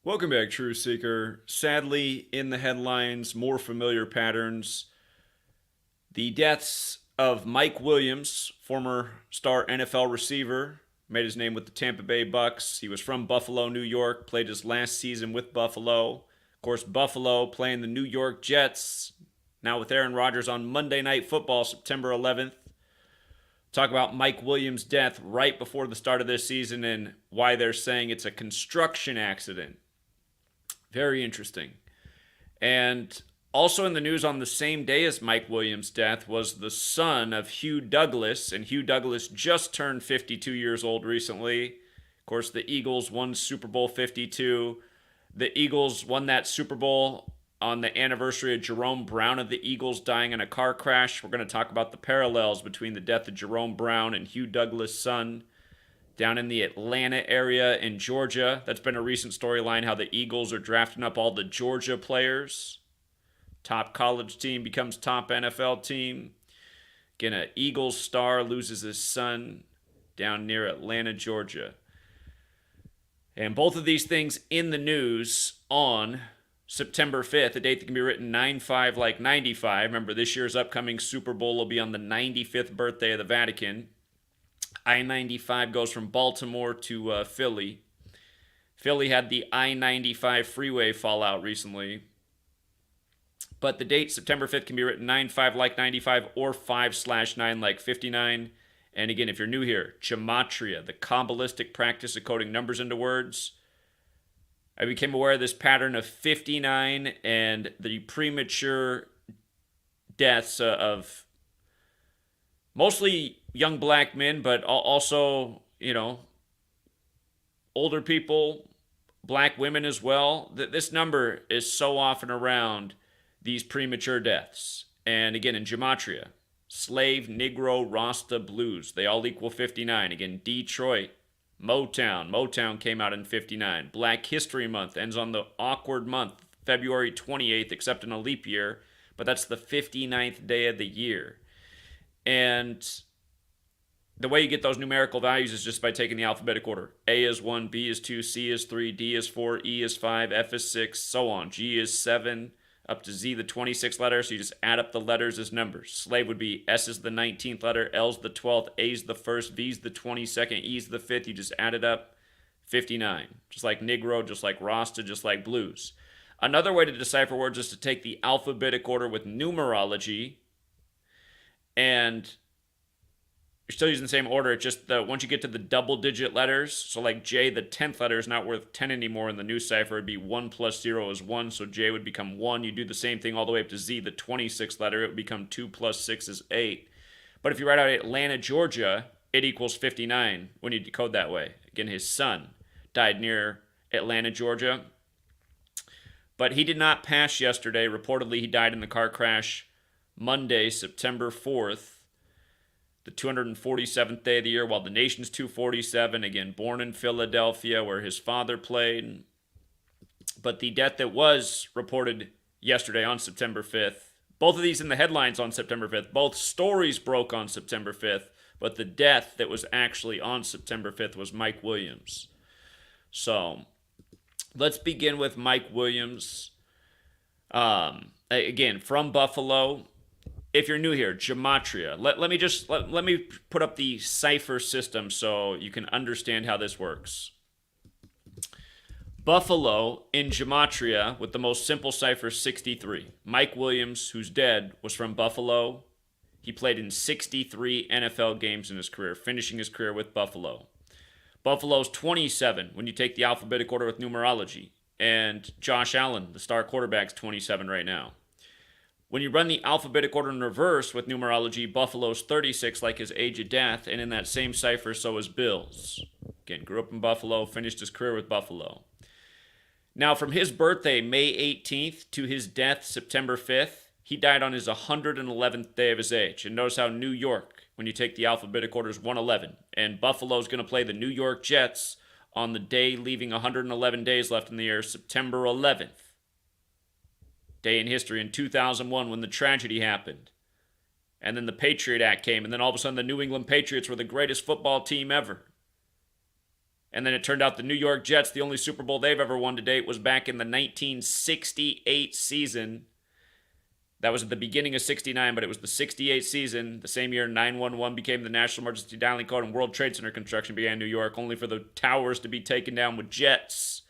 Welcome back, True Seeker. Sadly, in the headlines, more familiar patterns. The deaths of Mike Williams, former star NFL receiver, made his name with the Tampa Bay Bucks. He was from Buffalo, New York, played his last season with Buffalo. Of course, Buffalo playing the New York Jets, now with Aaron Rodgers on Monday Night Football, September 11th. Talk about Mike Williams' death right before the start of this season and why they're saying it's a construction accident. Very interesting. And also in the news on the same day as Mike Williams' death was the son of Hugh Douglas, and Hugh Douglas just turned 52 years old recently. Of course, the Eagles won Super Bowl 52. The Eagles won that Super Bowl on the anniversary of Jerome Brown of the Eagles dying in a car crash. We're going to talk about the parallels between the death of Jerome Brown and Hugh Douglas' son down in the Atlanta area in Georgia. That's been a recent storyline, how the Eagles are drafting up all the Georgia players. Top college team becomes top NFL team. Again, an Eagles star loses his son down near Atlanta, Georgia. And both of these things in the news on September 5th, a date that can be written 9-5 like 95. Remember, this year's upcoming Super Bowl will be on the 95th birthday of the Vatican. I-95 goes from Baltimore to Philly. Philly had the I-95 freeway fallout recently. But the date, September 5th, can be written 9-5 like 95 or 5/9 like 59. And again, if you're new here, Gematria, the Kabbalistic practice of coding numbers into words. I became aware of this pattern of 59 and the premature deaths of mostly young black men, but also, older people, black women as well. This number is so often around these premature deaths. And again, in Gematria, slave, Negro, Rasta, blues, they all equal 59. Again, Detroit, Motown. Motown came out in 59. Black History Month ends on the awkward month, February 28th, except in a leap year. But that's the 59th day of the year. And the way you get those numerical values is just by taking the alphabetic order. A is 1, B is 2, C is 3, D is 4, E is 5, F is 6, so on. G is 7, up to Z, the 26th letter, so you just add up the letters as numbers. Slave would be S is the 19th letter, L's the 12th, A's the 1st, V's the 22nd, E's the 5th. You just add it up, 59. Just like Negro, just like Rasta, just like blues. Another way to decipher words is to take the alphabetic order with numerology, and you're still using the same order. It's just once you get to the double-digit letters, so like J, the 10th letter is not worth 10 anymore in the new cipher. It'd be 1 plus 0 is 1, so J would become 1. You do the same thing all the way up to Z, the 26th letter. It would become 2 plus 6 is 8. But if you write out Atlanta, Georgia, it equals 59 when you decode that way. Again, his son died near Atlanta, Georgia. But he did not pass yesterday. Reportedly, he died in the car crash Monday, September 4th. The 247th day of the year, while the nation's 247, again, born in Philadelphia, where his father played. But the death that was reported yesterday on September 5th, both of these in the headlines on September 5th, both stories broke on September 5th, but the death that was actually on September 5th was Mike Williams. So, let's begin with Mike Williams. Again, from Buffalo. If you're new here, Gematria. Let me put up the cipher system so you can understand how this works. Buffalo in Gematria with the most simple cipher 63. Mike Williams, who's dead, was from Buffalo. He played in 63 NFL games in his career, finishing his career with Buffalo. Buffalo's 27 when you take the alphabetic order with numerology. And Josh Allen, the star quarterback's 27 right now. When you run the alphabetic order in reverse with numerology, Buffalo's 36 like his age of death, and in that same cipher, so is Bills. Again, grew up in Buffalo, finished his career with Buffalo. Now, from his birthday, May 18th, to his death, September 5th, he died on his 111th day of his age. And notice how New York, when you take the alphabetic order, is 111. And Buffalo's going to play the New York Jets on the day leaving 111 days left in the year, September 11th. Day in history in 2001 when the tragedy happened. And then the Patriot Act came, and then all of a sudden the New England Patriots were the greatest football team ever. And then it turned out the New York Jets, the only Super Bowl they've ever won to date, was back in the 1968 season. That was at the beginning of 69, but it was the 68 season. The same year 911 became the National Emergency Dialing Code and World Trade Center construction began in New York, only for the towers to be taken down with jets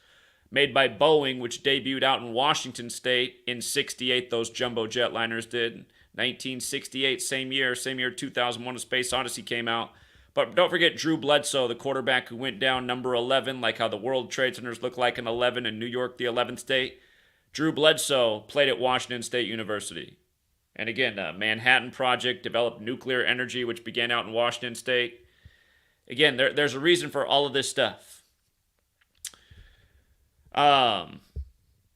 made by Boeing, which debuted out in Washington State in 68. Those jumbo jetliners did. 1968, same year 2001, A Space Odyssey came out. But don't forget Drew Bledsoe, the quarterback who went down number 11, like how the World Trade Centers look like an 11 and New York, the 11th state. Drew Bledsoe played at Washington State University. And again, Manhattan Project developed nuclear energy, which began out in Washington State. Again, there's a reason for all of this stuff.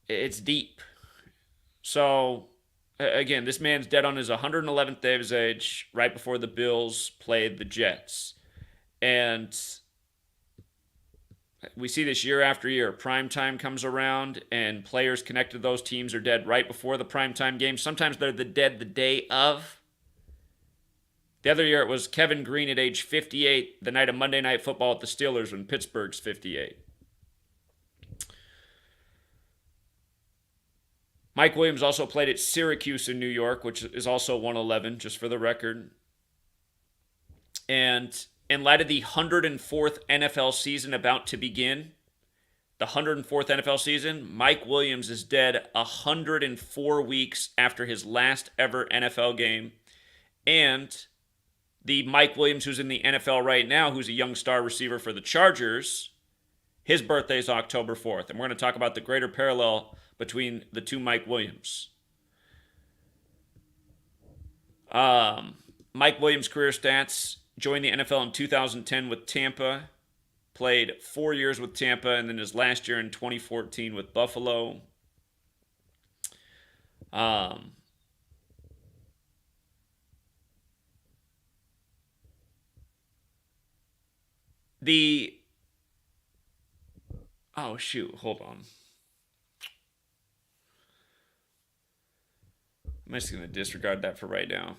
It's deep. So, again, this man's dead on his 111th day of his age, right before the Bills played the Jets. And we see this year after year. Prime time comes around, and players connected to those teams are dead right before the primetime game. Sometimes they're dead the day of. The other year, it was Kevin Green at age 58, the night of Monday Night Football at the Steelers when Pittsburgh's 58. Mike Williams also played at Syracuse in New York, which is also 111, just for the record. And in light of the 104th NFL season about to begin, the 104th NFL season, Mike Williams is dead 104 weeks after his last ever NFL game. And the Mike Williams who's in the NFL right now, who's a young star receiver for the Chargers, his birthday is October 4th. And we're going to talk about the greater parallel between the two Mike Williams. Mike Williams' career stats: joined the NFL in 2010 with Tampa, played 4 years with Tampa, and then his last year in 2014 with Buffalo. Oh, shoot, hold on. I'm just going to disregard that for right now.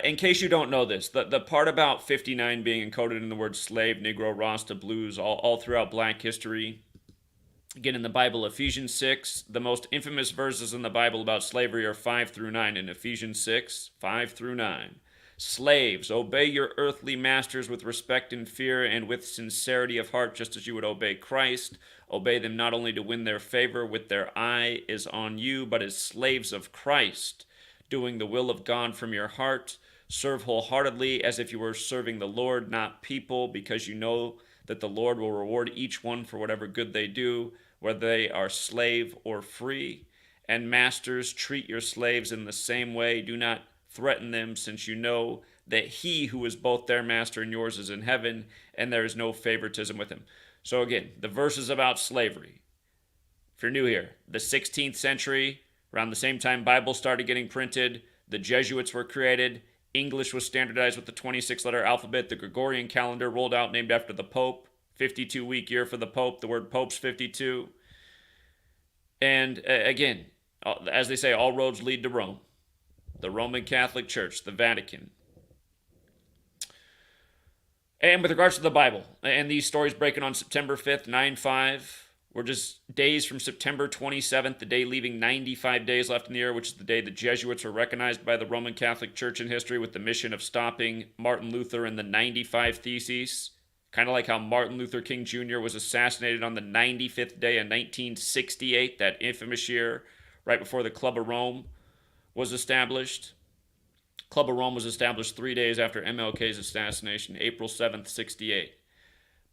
In case you don't know this, the part about 59 being encoded in the word slave, Negro, Rasta, Blues, all throughout black history. Again, in the Bible, Ephesians 6, the most infamous verses in the Bible about slavery are 5 through 9. In Ephesians 6, 5 through 9. Slaves, obey your earthly masters with respect and fear and with sincerity of heart, just as you would obey Christ. Obey them not only to win their favor with their eye is on you, but as slaves of Christ, doing the will of God from your heart. Serve wholeheartedly as if you were serving the Lord, not people, because you know that the Lord will reward each one for whatever good they do, whether they are slave or free. And masters, treat your slaves in the same way. Do not threaten them, since you know that he who is both their master and yours is in heaven, and there is no favoritism with him. So again, the verses about slavery. If you're new here, the 16th century, around the same time Bibles started getting printed, the Jesuits were created, English was standardized with the 26-letter alphabet, the Gregorian calendar rolled out named after the Pope, 52-week year for the Pope, the word Pope's 52. And again, as they say, all roads lead to Rome. The Roman Catholic Church, the Vatican. And with regards to the Bible, and these stories breaking on September 5th, 9/5, we're just days from September 27th, the day leaving 95 days left in the year, which is the day the Jesuits were recognized by the Roman Catholic Church in history with the mission of stopping Martin Luther and the 95 Theses. Kind of like how Martin Luther King Jr. was assassinated on the 95th day in 1968, that infamous year, right before the Club of Rome was established. Club of Rome was established 3 days after MLK's assassination, April 7th, 68.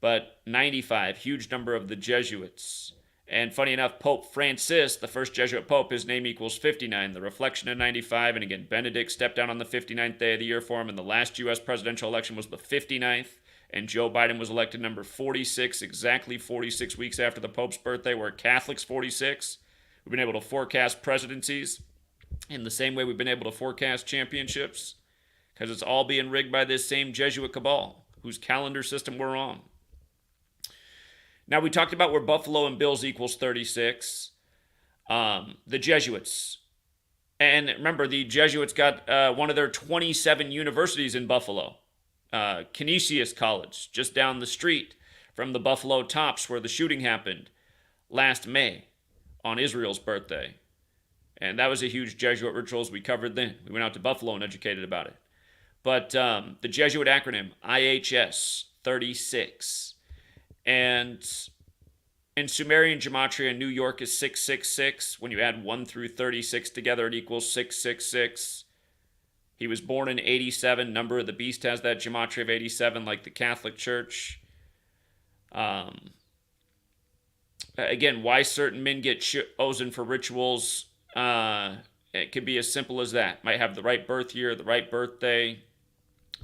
But 95, huge number of the Jesuits. And funny enough, Pope Francis, the first Jesuit pope, his name equals 59, the reflection of 95. And again, Benedict stepped down on the 59th day of the year for him, and the last U.S. presidential election was the 59th. And Joe Biden was elected number 46, exactly 46 weeks after the Pope's birthday. We're Catholics 46. We've been able to forecast presidencies in the same way we've been able to forecast championships, because it's all being rigged by this same Jesuit cabal whose calendar system we're on. Now, we talked about where Buffalo and Bills equals 36. The Jesuits, And remember, the Jesuits got one of their 27 universities in Buffalo, Canisius College, just down the street from the Buffalo Tops where the shooting happened last May on Israel's birthday. And that was a huge Jesuit ritual as we covered then. We went out to Buffalo and educated about it. But the Jesuit acronym, IHS 36. And in Sumerian Gematria, New York is 666. When you add 1 through 36 together, it equals 666. He was born in 87. Number of the beast has that Gematria of 87, like the Catholic Church. Again, why certain men get chosen for rituals, it could be as simple as that. Might have the right birth year, the right birthday,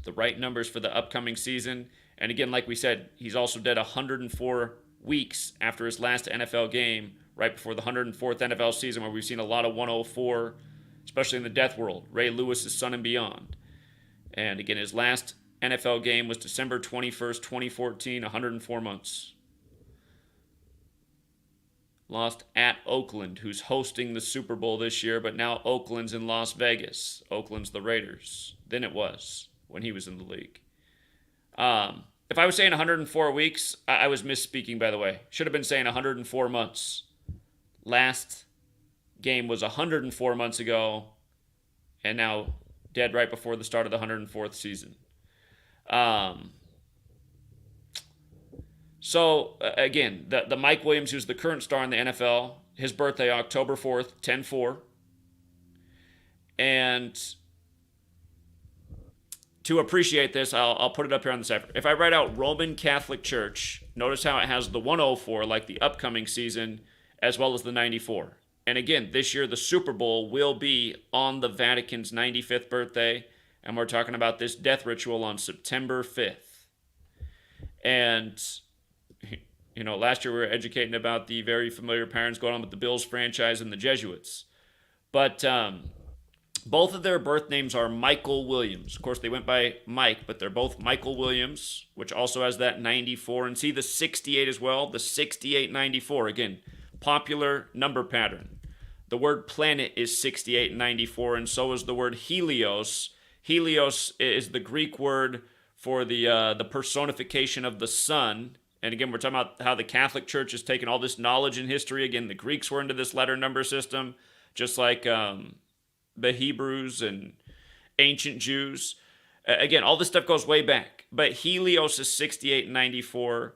the right numbers for the upcoming season. And again, like we said, he's also dead 104 weeks after his last NFL game, right before the 104th NFL season, where we've seen a lot of 104, especially in the death world, Ray Lewis's son and beyond. And again, his last NFL game was December 21st, 2014, 104 months. Lost at Oakland, who's hosting the Super Bowl this year, but now Oakland's in Las Vegas. Oakland's the Raiders. Then it was when he was in the league. If I was saying 104 weeks, I was misspeaking, by the way. Should have been saying 104 months. Last game was 104 months ago, and now dead right before the start of the 104th season. So, again, the Mike Williams, who's the current star in the NFL, his birthday, October 4th, 10-4. And to appreciate this, I'll put it up here on the cipher. If I write out Roman Catholic Church, notice how it has the 104, like the upcoming season, as well as the 94. And again, this year, the Super Bowl will be on the Vatican's 95th birthday, and we're talking about this death ritual on September 5th. And you know, last year we were educating about the very familiar patterns going on with the Bills franchise and the Jesuits. But both of their birth names are Michael Williams. Of course, they went by Mike, but they're both Michael Williams, which also has that 94. And see the 68 as well, the 6894. Again, popular number pattern. The word planet is 6894, and so is the word Helios. Helios is the Greek word for the personification of the sun. And again, we're talking about how the Catholic Church has taken all this knowledge and history. Again, the Greeks were into this letter number system, just like the Hebrews and ancient Jews. Again, all this stuff goes way back. But Helios is 6894,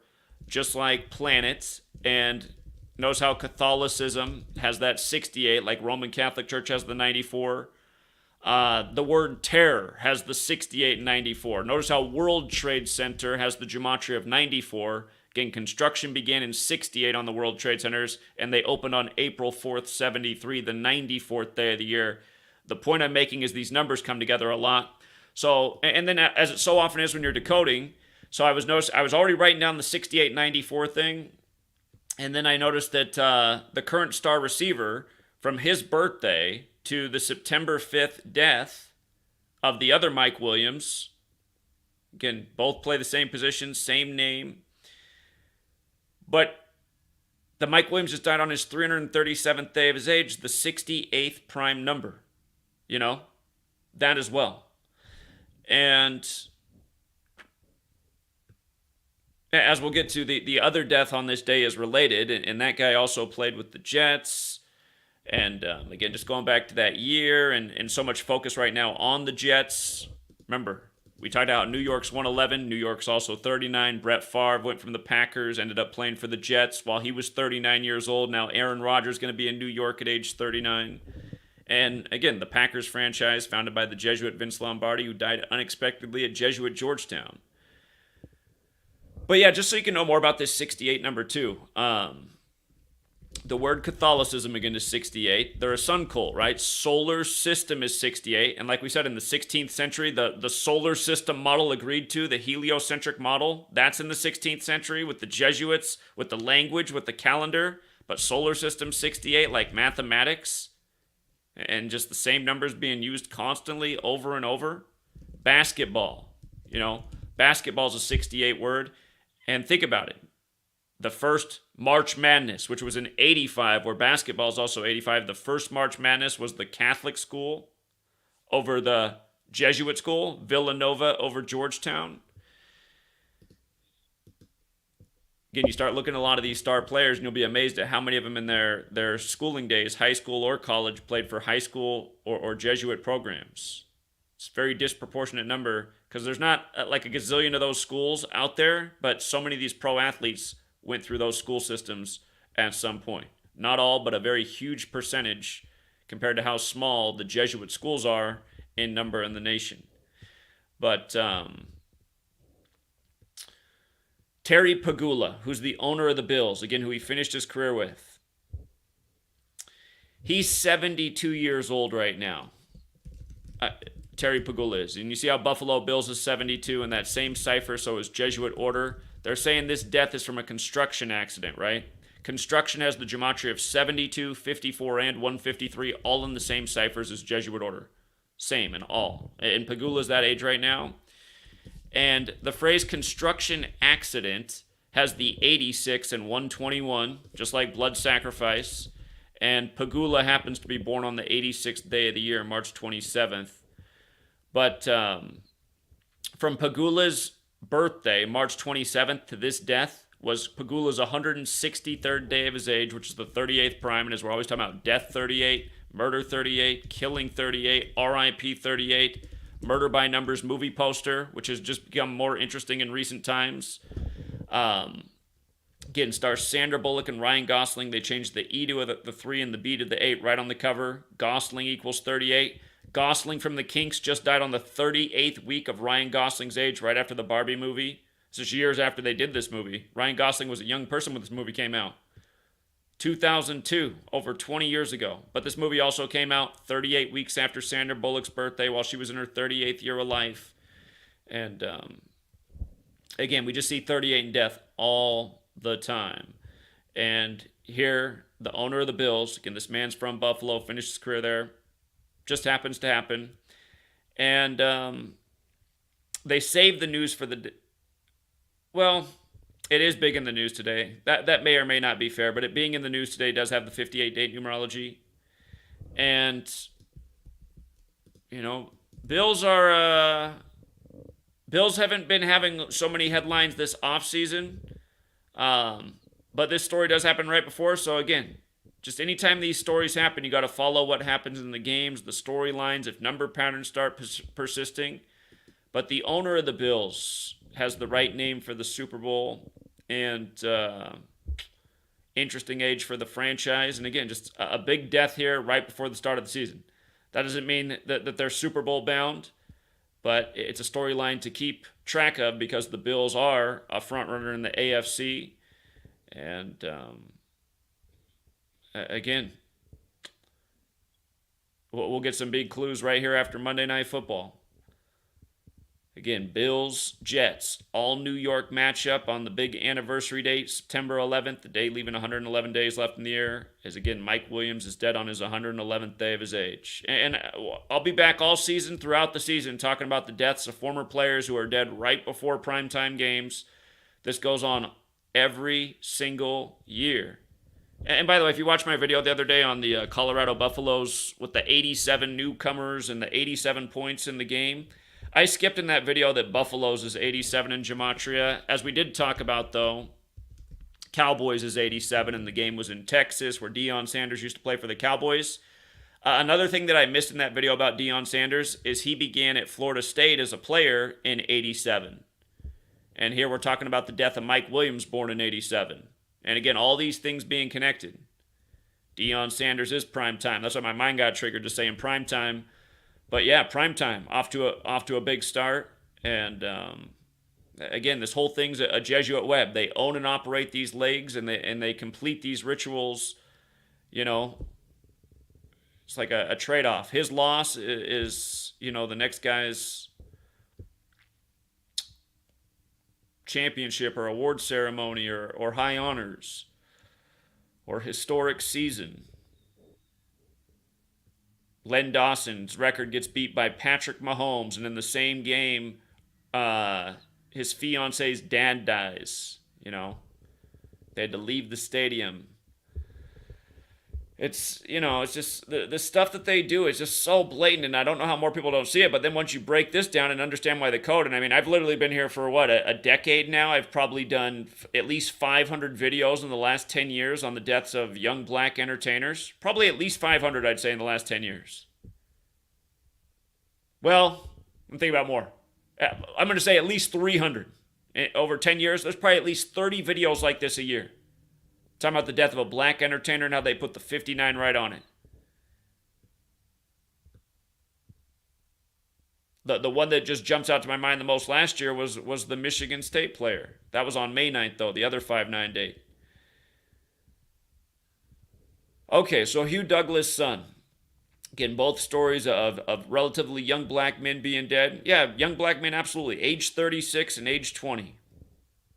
just like planets. And notice how Catholicism has that 68, like Roman Catholic Church has the 94. The word terror has the 6894. Notice how World Trade Center has the Gematria of 94. Again, construction began in 68 on the World Trade Centers, and they opened on April 4th, 73, the 94th day of the year. The point I'm making is these numbers come together a lot. So, and then as it so often is when you're decoding, so I was already writing down the 6894 thing, and then I noticed that the current star receiver from his birthday to the September 5th death of the other Mike Williams, again, both play the same position, same name, but the Mike Williams just died on his 337th day of his age, the 68th prime number, you know, that as well. And as we'll get to, the other death on this day is related, and that guy also played with the Jets. And again, just going back to that year and so much focus right now on the Jets. Remember, we talked about New York's 111. New York's also 39. Brett Favre went from the Packers, ended up playing for the Jets while he was 39 years old. Now Aaron Rodgers is going to be in New York at age 39. And again, the Packers franchise founded by the Jesuit Vince Lombardi, who died unexpectedly at Jesuit Georgetown. But yeah, just so you can know more about this 68 number too. The word Catholicism, again, is 68. They're a sun cult, right? Solar system is 68. And like we said, in the 16th century, the solar system model agreed to, the heliocentric model, that's in the 16th century with the Jesuits, with the language, with the calendar. But solar system 68, like mathematics, and just the same numbers being used constantly over and over. Basketball, basketball is a 68 word. And think about it. the first March Madness, which was in 85, where basketball is also 85. The first March Madness was the Catholic school over the Jesuit school, Villanova over Georgetown. Again, you start looking at a lot of these star players, and you'll be amazed at how many of them in their schooling days, high school or college, played for high school or Jesuit programs. It's a very disproportionate number because there's not like a gazillion of those schools out there, but so many of these pro athletes went through those school systems at some point. Not all, but a very huge percentage compared to how small the Jesuit schools are in number in the nation. But Terry Pegula, who's the owner of the Bills, again, who he finished his career with, he's 72 years old right now. Terry Pegula is. And you see how Buffalo Bills is 72 in that same cipher, so is Jesuit order. They're saying this death is from a construction accident, right? Construction has the gematria of 72, 54, and 153, all in the same ciphers as Jesuit order. Same in all. And Pegula's that age right now. And the phrase construction accident has the 86 and 121, just like blood sacrifice. And Pegula happens to be born on the 86th day of the year, March 27th. But from Pegula's birthday, March 27th, to this death, was Pegula's 163rd day of his age, which is the 38th prime. And as we're always talking about, death 38, murder 38, killing 38, RIP 38, Murder by Numbers movie poster, which has just become more interesting in recent times. Again, stars Sandra Bullock and Ryan Gosling. They changed the E to the 3 and the B to the 8 right on the cover. Gosling equals 38. Gosling from the Kinks just died on the 38th week of Ryan Gosling's age, right after the Barbie movie. This is years after they did this movie. Ryan Gosling was a young person when this movie came out. 2002, over 20 years ago. But this movie also came out 38 weeks after Sandra Bullock's birthday while she was in her 38th year of life. And again, we just see 38 in death all the time. And here, the owner of the Bills, again, this man's from Buffalo, finished his career there, just happens to happen. And they saved the news for the... Well, it is big in the news today. That may or may not be fair, but it being in the news today does have the 58-date numerology. And, you know, Bills haven't been having so many headlines this offseason. But this story does happen right before. So, again, just anytime these stories happen, you got to follow what happens in the games, the storylines, if number patterns start persisting. But the owner of the Bills has the right name for the Super Bowl and interesting age for the franchise. And again, just a big death here right before the start of the season. That doesn't mean that they're Super Bowl bound, but it's a storyline to keep track of because the Bills are a front runner in the AFC. And again, we'll get some big clues right here after Monday Night Football. Again, Bills, Jets, all New York matchup on the big anniversary date, September 11th, the day leaving 111 days left in the year, as again, Mike Williams is dead on his 111th day of his age. And I'll be back all season, throughout the season, talking about the deaths of former players who are dead right before primetime games. This goes on every single year. And by the way, if you watched my video the other day on the Colorado Buffaloes with the 87 newcomers and the 87 points in the game, I skipped in that video that Buffalo's is 87 in Gematria. As we did talk about, though, Cowboys is 87, and the game was in Texas, where Deion Sanders used to play for the Cowboys. Another thing that I missed in that video about Deion Sanders is he began at Florida State as a player in 87. And here we're talking about the death of Mike Williams, born in 87. And again, all these things being connected. Deion Sanders is primetime. That's why my mind got triggered just saying primetime. But yeah, primetime, off to a big start. And again, this whole thing's a Jesuit web. They own and operate these leagues, and they complete these rituals. You know, it's like a trade-off. His loss is, you know, the next guy's championship or award ceremony or high honors or historic season. Len Dawson's record gets beat by Patrick Mahomes, and in the same game, his fiance's dad dies. You know, They had to leave the stadium. It's, it's just the stuff that they do is just so blatant, and I don't know how more people don't see it. But then once you break this down and understand why the code, and I mean, I've literally been here for a decade now. I've probably done at least 500 videos in the last 10 years on the deaths of young black entertainers. Probably at least 500, I'd say, in the last 10 years. Well, I'm thinking about more. I'm going to say at least 300. Over 10 years, there's probably at least 30 videos like this a year. Talking about the death of a black entertainer and how they put the 59 right on it. The one that just jumps out to my mind the most last year was the Michigan State player. That was on May 9th, though, the other 5/9 date. Okay, so Hugh Douglas' son. Again, both stories of relatively young black men being dead. Yeah, young black men, absolutely. Age 36 and age 20.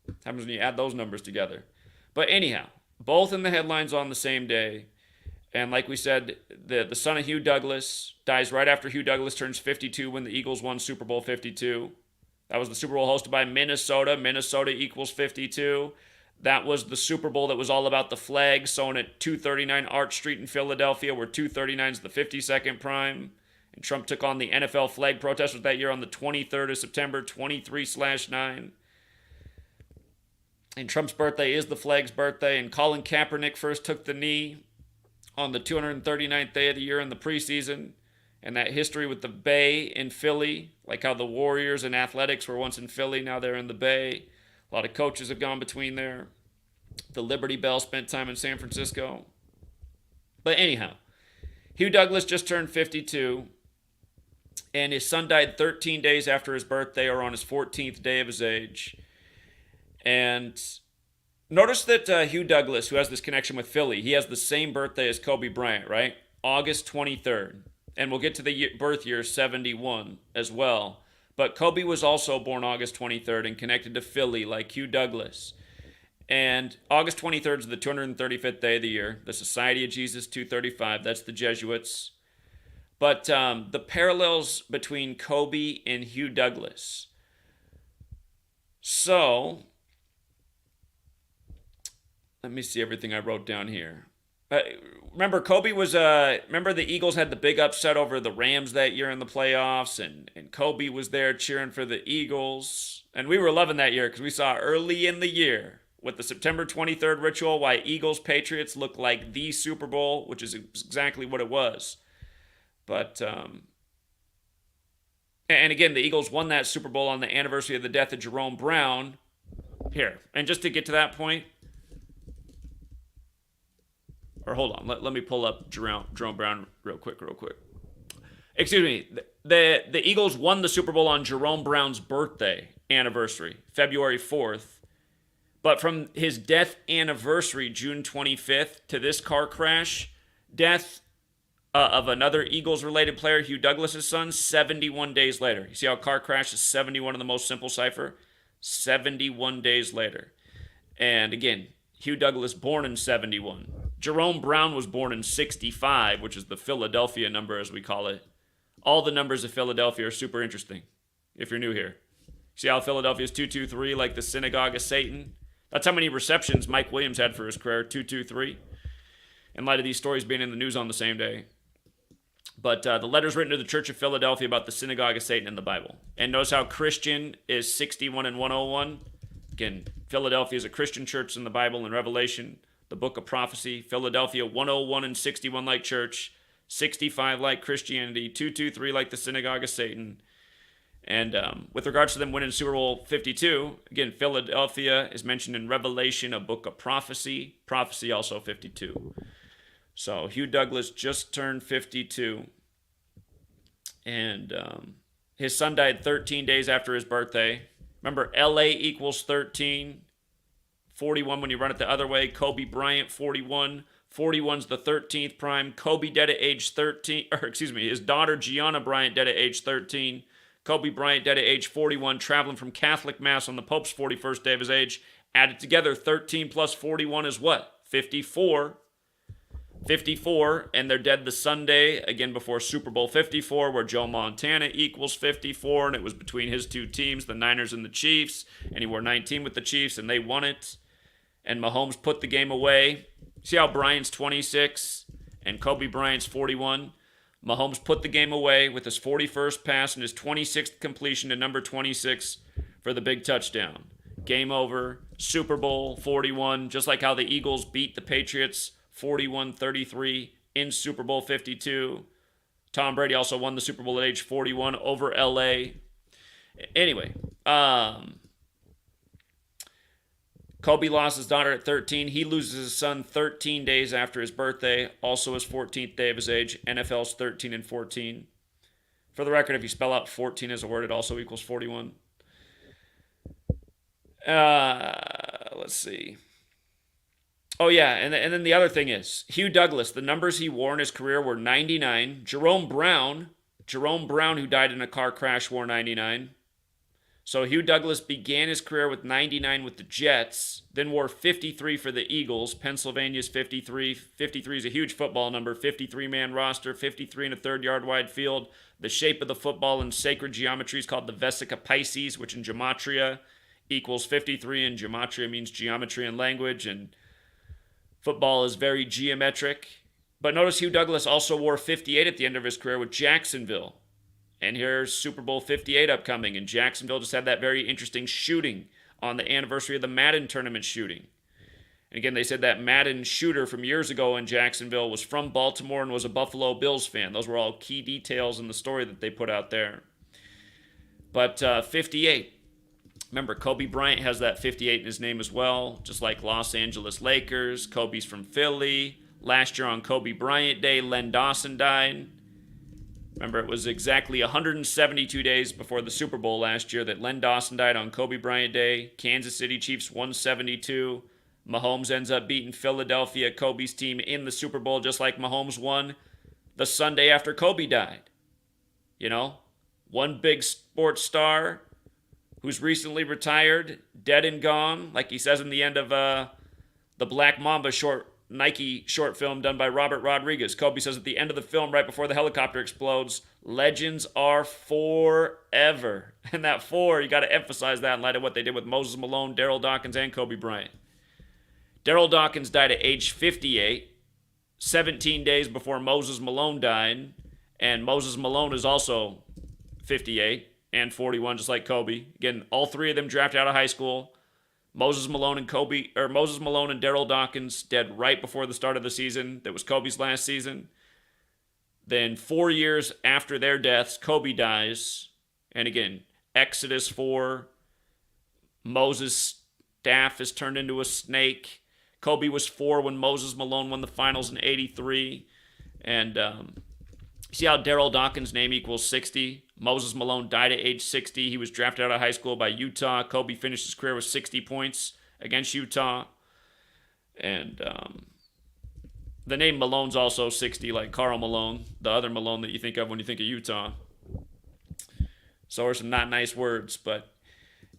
What happens when you add those numbers together? But anyhow, both in the headlines on the same day. And like we said, the son of Hugh Douglas dies right after Hugh Douglas turns 52 when the Eagles won Super Bowl 52. That was the Super Bowl hosted by Minnesota. Minnesota equals 52. That was the Super Bowl that was all about the flag sewn at 239 Arch Street in Philadelphia, where 239 is the 52nd prime. And Trump took on the NFL flag protesters that year on the 23rd of September, 23/9. And Trump's birthday is the flag's birthday. And Colin Kaepernick first took the knee on the 239th day of the year in the preseason. And that history with the Bay in Philly, like how the Warriors and athletics were once in Philly, now they're in the Bay. A lot of coaches have gone between there. The Liberty Bell spent time in San Francisco. But anyhow, Hugh Douglas just turned 52. And his son died 13 days after his birthday, or on his 14th day of his age. And notice that Hugh Douglas, who has this connection with Philly, he has the same birthday as Kobe Bryant, right? August 23rd. And we'll get to the birth year 71 as well. But Kobe was also born August 23rd and connected to Philly like Hugh Douglas. And August 23rd is the 235th day of the year. The Society of Jesus 235, that's the Jesuits. But the parallels between Kobe and Hugh Douglas. So, let me see everything I wrote down here. Remember, Kobe was, remember the Eagles had the big upset over the Rams that year in the playoffs, and Kobe was there cheering for the Eagles. And we were loving that year because we saw early in the year with the September 23rd ritual why Eagles-Patriots looked like the Super Bowl, which is exactly what it was. But, and again, the Eagles won that Super Bowl on the anniversary of the death of Jerome Brown. Here, and just to get to that point, or hold on, let me pull up Jerome Brown real quick. Excuse me. The Eagles won the Super Bowl on Jerome Brown's birthday anniversary, February 4th. But from his death anniversary, June 25th, to this car crash, death of another Eagles-related player, Hugh Douglas' son, 71 days later. You see how car crash is 71 in the most simple cipher? 71 days later. And again, Hugh Douglas born in 71. Jerome Brown was born in 65, which is the Philadelphia number, as we call it. All the numbers of Philadelphia are super interesting, if you're new here. See how Philadelphia is 223, like the Synagogue of Satan? That's how many receptions Mike Williams had for his career, 223, in light of these stories being in the news on the same day. But the letters written to the Church of Philadelphia about the Synagogue of Satan in the Bible. And notice how Christian is 61 and 101. Again, Philadelphia is a Christian church in the Bible and Revelation, the book of prophecy. Philadelphia 101 and 61 like church, 65 like Christianity, 223 like the Synagogue of Satan. And with regards to them winning Super Bowl 52, again, Philadelphia is mentioned in Revelation, a book of prophecy. Prophecy also 52. So Hugh Douglas just turned 52. And his son died 13 days after his birthday. Remember, LA equals 13. 41 when you run it the other way. Kobe Bryant, 41. 41's the 13th prime. Kobe dead at age 13. Or excuse me, his daughter Gianna Bryant dead at age 13. Kobe Bryant dead at age 41, traveling from Catholic Mass on the Pope's 41st day of his age. Added together, 13 plus 41 is what? 54. 54, and they're dead the Sunday, again before Super Bowl 54, where Joe Montana equals 54, and it was between his two teams, the Niners and the Chiefs, and he wore 19 with the Chiefs, and they won it. and Mahomes put the game away. See how Bryant's 26 and Kobe Bryant's 41? Mahomes put the game away with his 41st pass and his 26th completion to number 26 for the big touchdown. Game over. Super Bowl 41, just like how the Eagles beat the Patriots 41-33 in Super Bowl 52. Tom Brady also won the Super Bowl at age 41 over LA. Anyway, Kobe lost his daughter at 13. He loses his son 13 days after his birthday, also his 14th day of his age. NFL's 13 and 14. For the record, if you spell out 14 as a word, it also equals 41. Let's see. Oh, yeah, and then the other thing is, Hugh Douglas, the numbers he wore in his career were 99. Jerome Brown, who died in a car crash, wore 99. So Hugh Douglas began his career with 99 with the Jets, then wore 53 for the Eagles. Pennsylvania's 53. 53 is a huge football number. 53-man roster, 53 in a third-yard wide field. The shape of the football in sacred geometry is called the Vesica Pisces, which in Gematria equals 53, and Gematria means geometry and language, and football is very geometric. But notice Hugh Douglas also wore 58 at the end of his career with Jacksonville. And here's Super Bowl 58 upcoming, and Jacksonville just had that very interesting shooting on the anniversary of the Madden tournament shooting. And again, they said that Madden shooter from years ago in Jacksonville was from Baltimore and was a Buffalo Bills fan. Those were all key details in the story that they put out there. But 58. Remember, Kobe Bryant has that 58 in his name as well, just like Los Angeles Lakers. Kobe's from Philly. Last year on Kobe Bryant Day, Len Dawson died. Remember, it was exactly 172 days before the Super Bowl last year that Len Dawson died on Kobe Bryant Day. Kansas City Chiefs 172. Mahomes ends up beating Philadelphia, Kobe's team, in the Super Bowl, just like Mahomes won the Sunday after Kobe died. You know, one big sports star who's recently retired, dead and gone, like he says in the end of the Black Mamba Nike short film done by Robert Rodriguez. Kobe says at the end of the film, right before the helicopter explodes, legends are forever. And that four, you got to emphasize that in light of what they did with Moses Malone, Daryl Dawkins, and Kobe Bryant. Daryl Dawkins died at age 58, 17 days before Moses Malone died. And Moses Malone is also 58 and 41, just like Kobe. Again, all three of them drafted out of high school. Moses Malone and Daryl Dawkins dead right before the start of the season. That was Kobe's last season. Then 4 years after their deaths, Kobe dies. And again, Exodus 4, Moses' staff is turned into a snake. Kobe was 4 when Moses Malone won the finals in 83. And see how Daryl Dawkins' name equals 60? Moses Malone died at age 60. He was drafted out of high school by Utah. Kobe finished his career with 60 points against Utah. And the name Malone's also 60, like Karl Malone, the other Malone that you think of when you think of Utah. So are some not nice words, but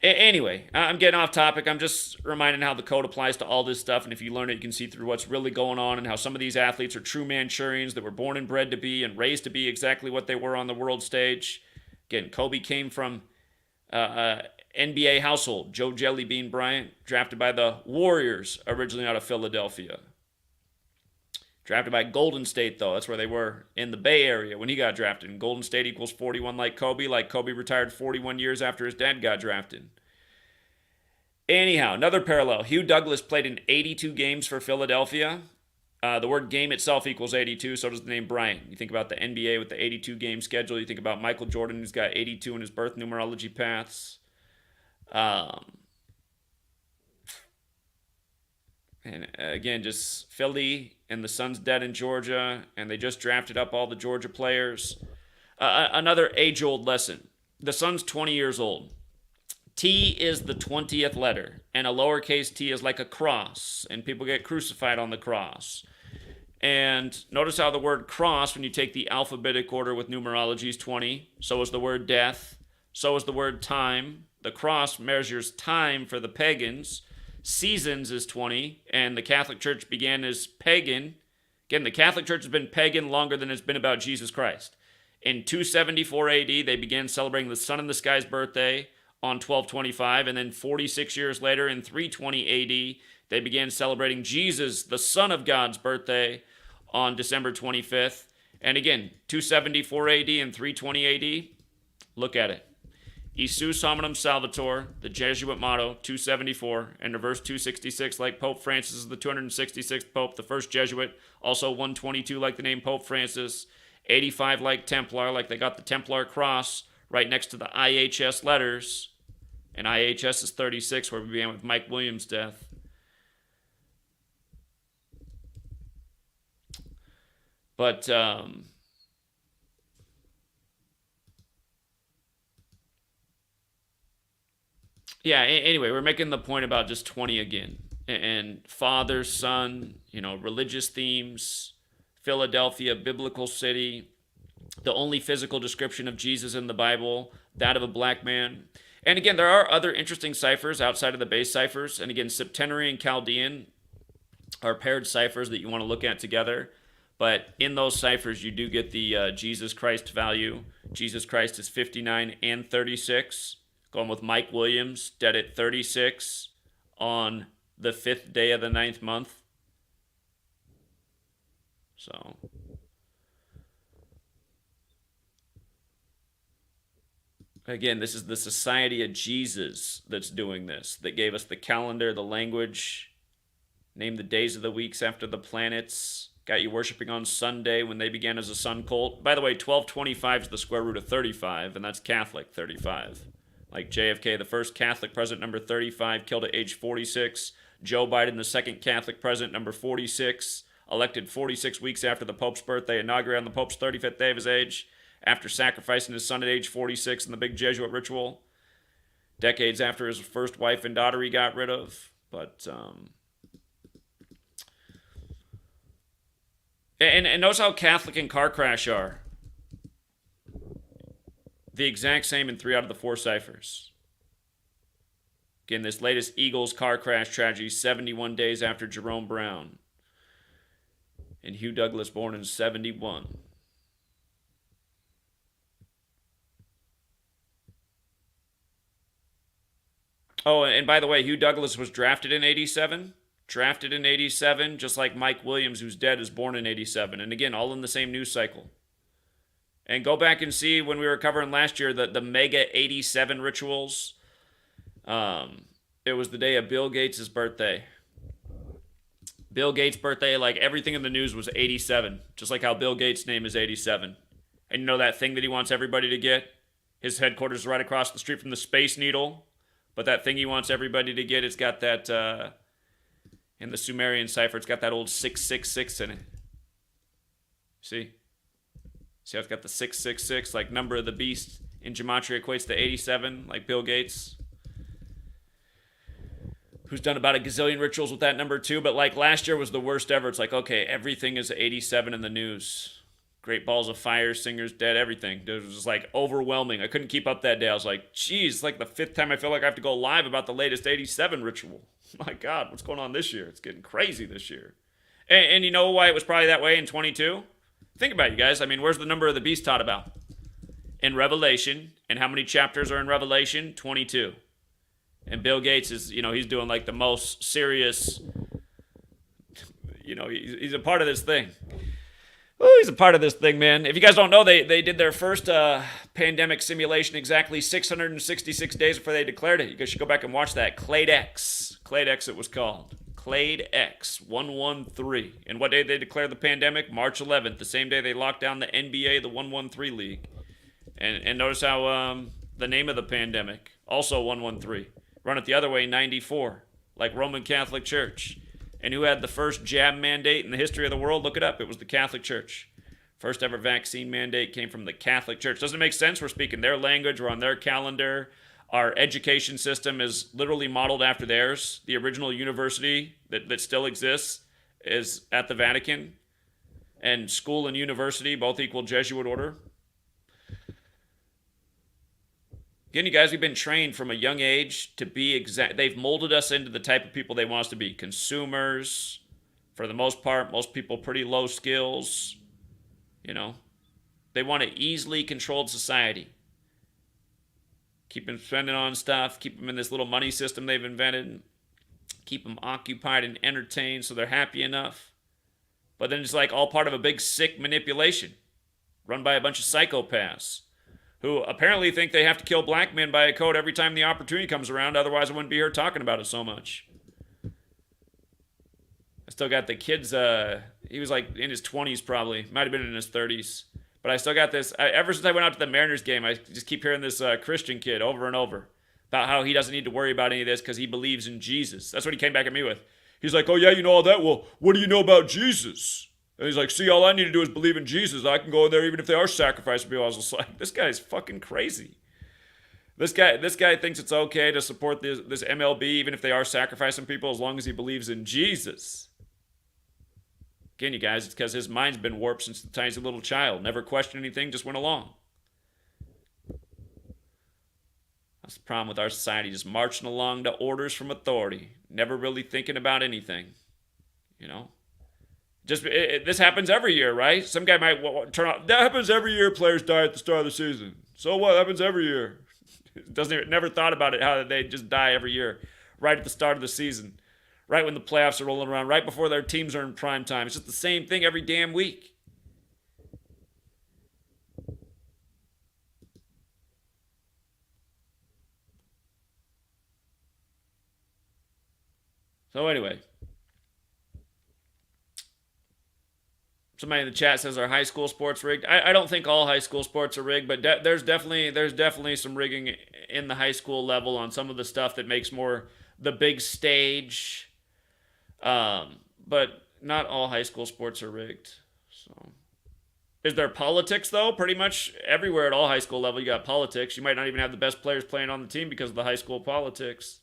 anyway, I'm getting off topic. I'm just reminding how the code applies to all this stuff, and if you learn it, you can see through what's really going on and how some of these athletes are true Manchurians that were born and bred to be and raised to be exactly what they were on the world stage. Again, Kobe came from NBA household. Joe Jellybean Bryant, drafted by the Warriors, originally out of Philadelphia. Drafted by Golden State, though. That's where they were in the Bay Area when he got drafted. And Golden State equals 41 like Kobe retired 41 years after his dad got drafted. Anyhow, another parallel. Hugh Douglas played in 82 games for Philadelphia. The word game itself equals 82, so does the name Bryant. You think about the NBA with the 82-game schedule. You think about Michael Jordan, who's got 82 in his birth numerology paths. And again, just Philly and the Suns dead in Georgia, and they just drafted up all the Georgia players. Another age-old lesson. The Suns 20 years old. T is the 20th letter, and a lowercase t is like a cross, and people get crucified on the cross. And notice how the word cross, when you take the alphabetic order with numerology, is 20. So is the word death. So is the word time. The cross measures time for the pagans. Seasons is 20, and the Catholic Church began as pagan. Again, the Catholic Church has been pagan longer than it's been about Jesus Christ. In 274 AD, they began celebrating the sun in the sky's birthday. on 1225, and then 46 years later in 320 AD, they began celebrating Jesus, the Son of God's birthday, on December 25th. And again, 274 AD and 320 AD, look at it. Isus hominum salvator, the Jesuit motto, 274, and verse 266, like Pope Francis is the 266th Pope, the first Jesuit, also 122 like the name Pope Francis, 85 like Templar, like they got the Templar cross right next to the IHS letters, and IHS is 36, where we began with Mike Williams' death. But, yeah, anyway, we're making the point about just 20 again. And father, son, religious themes, Philadelphia, biblical city, the only physical description of Jesus in the Bible, that of a black man. And again, there are other interesting ciphers outside of the base ciphers. And again, Septenary and Chaldean are paired ciphers that you want to look at together. But in those ciphers, you do get the Jesus Christ value. Jesus Christ is 59 and 36. Going with Mike Williams, dead at 36 on the 5th day of the 9th month. So, again, this is the Society of Jesus that's doing this, that gave us the calendar, the language, named the days of the weeks after the planets, got you worshiping on Sunday when they began as a sun cult. By the way, 1225 is the square root of 35, and that's Catholic 35. Like JFK, the first Catholic president, number 35, killed at age 46. Joe Biden, the second Catholic president, number 46, elected 46 weeks after the Pope's birthday, inaugurated on the Pope's 35th day of his age, after sacrificing his son at age 46 in the big Jesuit ritual. Decades after his first wife and daughter he got rid of. But, and notice how Catholic and car crash are. The exact same in 3 out of the 4 ciphers. Again, this latest Eagles car crash tragedy, 71 days after Jerome Brown. And Hugh Douglas born in 71. Oh, and by the way, Hugh Douglas was drafted in 87. Drafted in 87, just like Mike Williams, who's dead, is born in 87. And again, all in the same news cycle. And go back and see when we were covering last year the mega 87 rituals. It was the day of Bill Gates' birthday. Bill Gates' birthday, like everything in the news was 87. Just like how Bill Gates' name is 87. And you know that thing that he wants everybody to get? His headquarters is right across the street from the Space Needle. But that thing he wants everybody to get, it's got that, in the Sumerian cipher, it's got that old 666 in it. See? See how it's got the 666, like number of the beast in Gematria equates to 87, like Bill Gates, who's done about a gazillion rituals with that number too. But like last year was the worst ever. It's like, okay, everything is 87 in the news. Great balls of fire, singers dead, everything. It was just like overwhelming. I couldn't keep up that day. I was like, geez, like the 5th time I feel like I have to go live about the latest 87 ritual. My God, what's going on this year? It's getting crazy this year. And you know why it was probably that way in 22? Think about it, you guys. I mean, where's the number of the beast taught about? In Revelation. And how many chapters are in Revelation? 22. And Bill Gates is, he's doing like the most serious, he's a part of this thing. Oh, he's a part of this thing, man. If you guys don't know, they did their first pandemic simulation exactly 666 days before they declared it. You guys should go back and watch that. Clade X it was called. Clade X 113. And what day did they declare the pandemic? March 11th, the same day they locked down the NBA, the 113 league. And notice how the name of the pandemic, also 113. Run it the other way, 94, like Roman Catholic Church. And who had the first jab mandate in the history of the world? Look it up. It was the Catholic Church. First ever vaccine mandate came from the Catholic Church. Doesn't it make sense? We're speaking their language. We're on their calendar. Our education system is literally modeled after theirs. The original university that still exists is at the Vatican. And school and university both equal Jesuit order. Again, you guys, we've been trained from a young age to be exact. They've molded us into the type of people they want us to be. Consumers, for the most part, most people pretty low skills. They want an easily controlled society. keep them spending on stuff, keep them in this little money system they've invented, keep them occupied and entertained so they're happy enough. But then it's like all part of a big sick manipulation run by a bunch of psychopaths who apparently think they have to kill black men by a code every time the opportunity comes around. Otherwise, I wouldn't be here talking about it so much. I still got the kids. He was like in his 20s probably. Might have been in his 30s. But I still got this. Ever since I went out to the Mariners game, I just keep hearing this Christian kid over and over about how he doesn't need to worry about any of this because he believes in Jesus. That's what he came back at me with. He's like, oh, yeah, you know all that? Well, what do you know about Jesus? And he's like, see, all I need to do is believe in Jesus. I can go in there even if they are sacrificing people. I was just like, this guy's fucking crazy. This guy thinks it's okay to support this MLB even if they are sacrificing people as long as he believes in Jesus. Again, you guys, it's because his mind's been warped since the time he's a little child. Never questioned anything, just went along. That's the problem with our society, just marching along to orders from authority. Never really thinking about anything. You know? This happens every year, right? Some guy might turn off. That happens every year, players die at the start of the season. So what? That happens every year. Never thought about it, how they just die every year. Right at the start of the season. Right when the playoffs are rolling around, right before their teams are in prime time. It's just the same thing every damn week. So anyway, somebody in the chat says our high school sports rigged. I don't think all high school sports are rigged, but there's definitely some rigging in the high school level on some of the stuff that makes more the big stage. But not all high school sports are rigged. So, is there politics though? Pretty much everywhere at all high school level, you got politics. You might not even have the best players playing on the team because of the high school politics.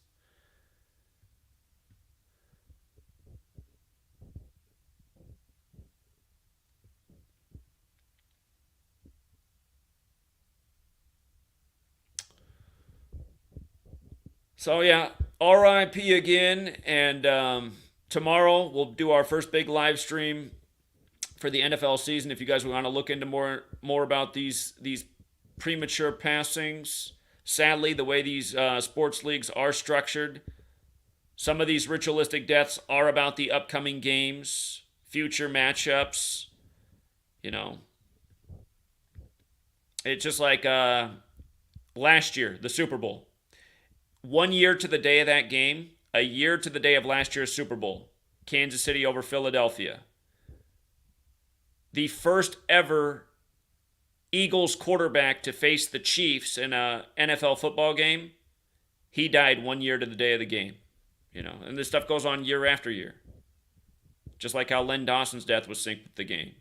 So yeah, RIP again, and tomorrow we'll do our first big live stream for the NFL season. If you guys want to look into more about these premature passings, sadly the way these sports leagues are structured, some of these ritualistic deaths are about the upcoming games, future matchups. You know, it's just like last year, the Super Bowl. 1 year to the day of that game, a year to the day of last year's Super Bowl, Kansas City over Philadelphia. The first ever Eagles quarterback to face the Chiefs in a NFL football game, he died 1 year to the day of the game. You know, and this stuff goes on year after year. Just like how Len Dawson's death was synced with the game.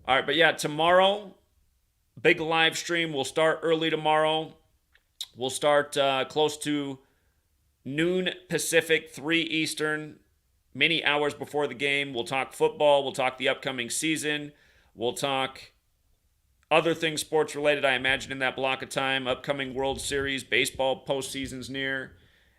All right, but yeah, tomorrow, big live stream. We'll start early tomorrow. We'll start close to noon Pacific, 3 Eastern, many hours before the game. We'll talk football. We'll talk the upcoming season. We'll talk other things sports related, I imagine, in that block of time. Upcoming World Series, baseball postseason's near.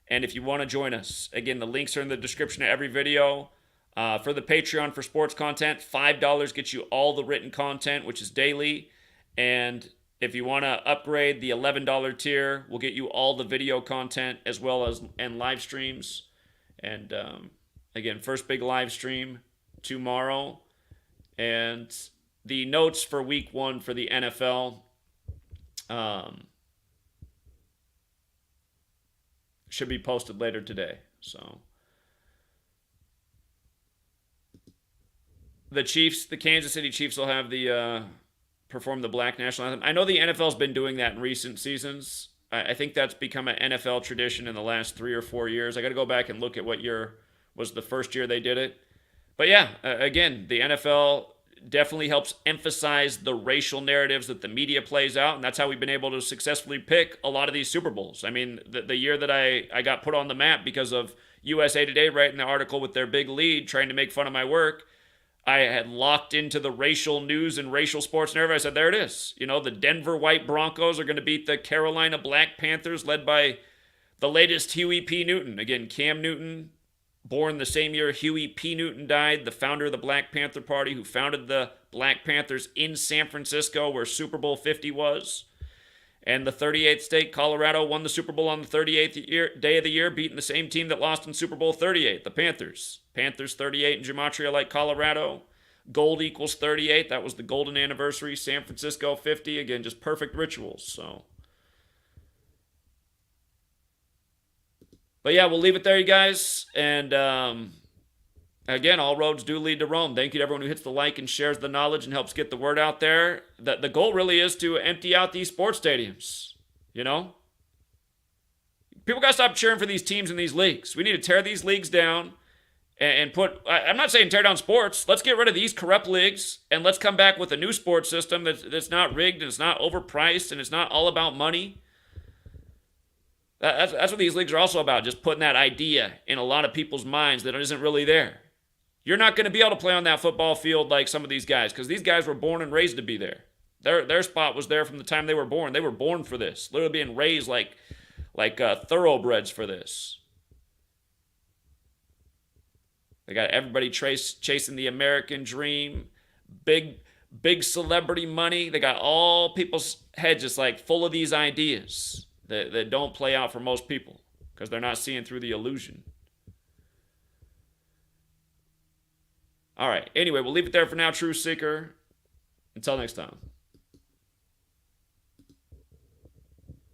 And if you want to join us, again, the links are in the description of every video. For the Patreon for sports content, $5 gets you all the written content, which is daily. And if you want to upgrade, the $11 tier will get you all the video content as well as and live streams. And again, first big live stream tomorrow. And the notes for week 1 for the NFL should be posted later today. So the Chiefs, the Kansas City Chiefs will have the perform the Black National Anthem. I know the NFL's been doing that in recent seasons. I think that's become an NFL tradition in the last 3 or 4 years. I got to go back and look at what year was the first year they did it. But yeah, again, the NFL definitely helps emphasize the racial narratives that the media plays out, and that's how we've been able to successfully pick a lot of these Super Bowls. I mean, the year that I got put on the map because of USA Today writing the article with their big lead trying to make fun of my work, I had locked into the racial news and racial sports narrative. I said, there it is. You know, the Denver White Broncos are going to beat the Carolina Black Panthers led by the latest Huey P. Newton. Again, Cam Newton, born the same year Huey P. Newton died, the founder of the Black Panther Party, who founded the Black Panthers in San Francisco, where Super Bowl 50 was. And the 38th state, Colorado, won the Super Bowl on the 38th day of the year, beating the same team that lost in Super Bowl 38, the Panthers. Panthers 38 in Gematria like Colorado. Gold equals 38. That was the golden anniversary. San Francisco 50. Again, just perfect rituals. So, but yeah, we'll leave it there, you guys. And again, all roads do lead to Rome. Thank you to everyone who hits the like and shares the knowledge and helps get the word out there. The goal really is to empty out these sports stadiums. You know, people got to stop cheering for these teams in these leagues. We need to tear these leagues down. And put, I'm not saying tear down sports. Let's get rid of these corrupt leagues and let's come back with a new sports system that's not rigged and it's not overpriced and it's not all about money. That's what these leagues are also about, just putting that idea in a lot of people's minds that isn't really there. You're not going to be able to play on that football field like some of these guys because these guys were born and raised to be there. Their spot was there from the time they were born. They were born for this, literally being raised like thoroughbreds for this. They got everybody chasing the American dream, big celebrity money. They got all people's heads just like full of these ideas that don't play out for most people because they're not seeing through the illusion. All right. Anyway, we'll leave it there for now, True Seeker. Until next time.